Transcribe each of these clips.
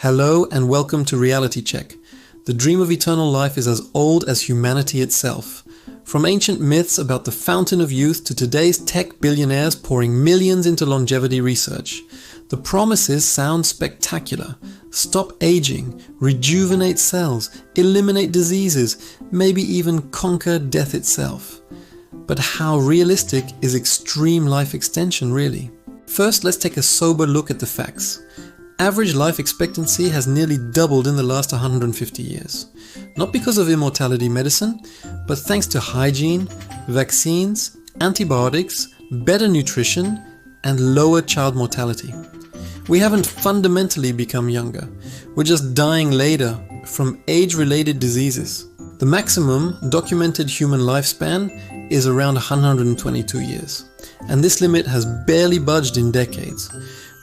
Hello and welcome to Reality Check. The dream of eternal life is as old as humanity itself. From ancient myths about the fountain of youth to today's tech billionaires pouring millions into longevity research, the promises sound spectacular. Stop aging, rejuvenate cells, eliminate diseases, maybe even conquer death itself. But how realistic is extreme life extension really? First, let's take a sober look at the facts. Average life expectancy has nearly doubled in the last 150 years. Not because of immortality medicine, but thanks to hygiene, vaccines, antibiotics, better nutrition, and lower child mortality. We haven't fundamentally become younger. We're just dying later from age-related diseases. The maximum documented human lifespan is around 122 years, and this limit has barely budged in decades.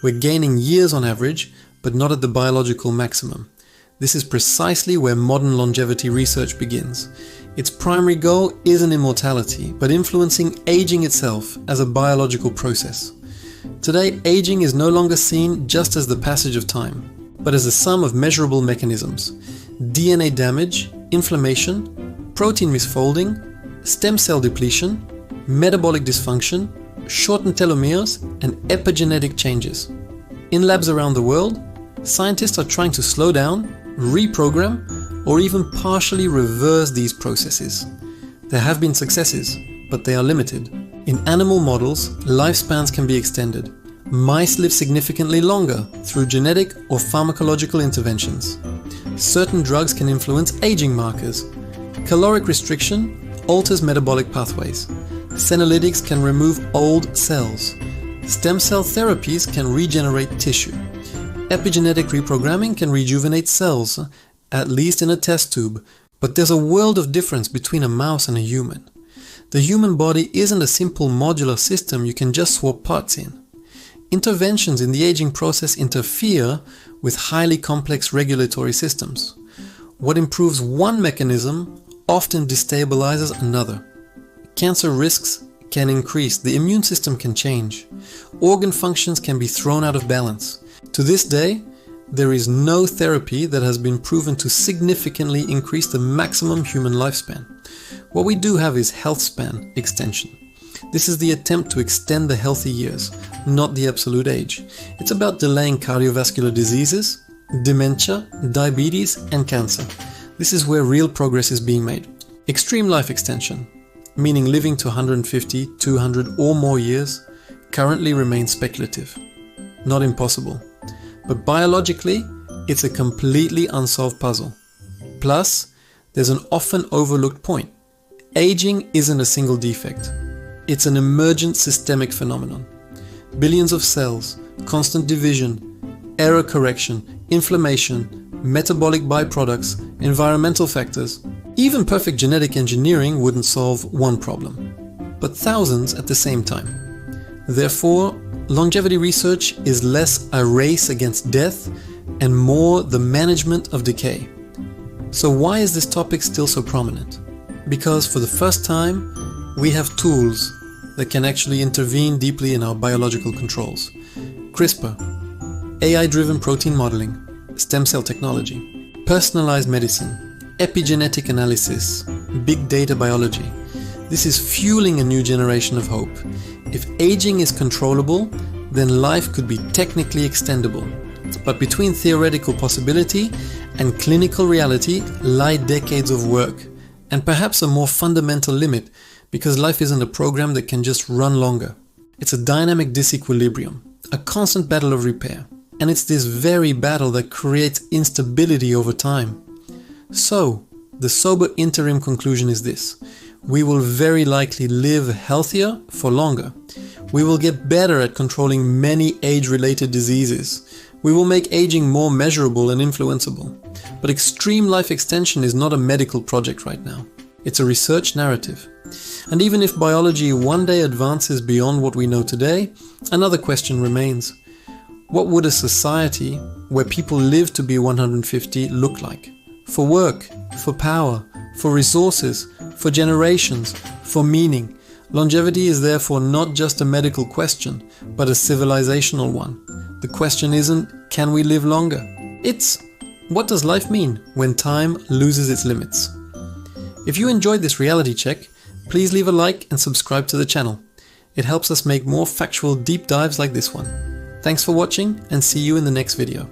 We're gaining years on average, but not at the biological maximum. This is precisely where modern longevity research begins. Its primary goal isn't immortality, but influencing aging itself as a biological process. Today, aging is no longer seen just as the passage of time, but as a sum of measurable mechanisms. DNA damage, inflammation, protein misfolding, stem cell depletion, metabolic dysfunction, shortened telomeres, and epigenetic changes. In labs around the world, scientists are trying to slow down, reprogram, or even partially reverse these processes. There have been successes, but they are limited. In animal models, lifespans can be extended. Mice live significantly longer through genetic or pharmacological interventions. Certain drugs can influence aging markers. Caloric restriction alters metabolic pathways. Senolytics can remove old cells. Stem cell therapies can regenerate tissue. Epigenetic reprogramming can rejuvenate cells, at least in a test tube. But there's a world of difference between a mouse and a human. The human body isn't a simple modular system you can just swap parts in. Interventions in the aging process interfere with highly complex regulatory systems. What improves one mechanism often destabilizes another. Cancer risks can increase, the immune system can change. Organ functions can be thrown out of balance. To this day, there is no therapy that has been proven to significantly increase the maximum human lifespan. What we do have is Healthspan extension. This is the attempt to extend the healthy years, not the absolute age. It's about delaying cardiovascular diseases, dementia, diabetes, and cancer. This is where real progress is being made. Extreme life extension, meaning living to 150, 200 or more years, currently remains speculative. Not impossible. But biologically, it's a completely unsolved puzzle. Plus, there's an often overlooked point. Aging isn't a single defect. It's an emergent systemic phenomenon. Billions of cells, constant division, error correction, inflammation, metabolic byproducts, environmental factors. Even perfect genetic engineering wouldn't solve one problem, but thousands at the same time. Therefore, longevity research is less a race against death and more the management of decay. So why is this topic still so prominent? Because for the first time, we have tools that can actually intervene deeply in our biological controls. CRISPR, AI-driven protein modeling, stem cell technology, personalized medicine, epigenetic analysis, big data biology. This is fueling a new generation of hope. If aging is controllable, then life could be technically extendable. But between theoretical possibility and clinical reality lie decades of work, and perhaps a more fundamental limit, because life isn't a program that can just run longer. It's a dynamic disequilibrium, a constant battle of repair. And it's this very battle that creates instability over time. So, the sober interim conclusion is this. We will very likely live healthier for longer. We will get better at controlling many age-related diseases. We will make aging more measurable and influenceable. But extreme life extension is not a medical project right now. It's a research narrative. And even if biology one day advances beyond what we know today, another question remains. What would a society where people live to be 150 look like? For work, for power, for resources, for generations, for meaning. Longevity is therefore not just a medical question, but a civilizational one. The question isn't, can we live longer? It's what does life mean when time loses its limits? If you enjoyed this reality check, please leave a like and subscribe to the channel. It helps us make more factual deep dives like this one. Thanks for watching and see you in the next video.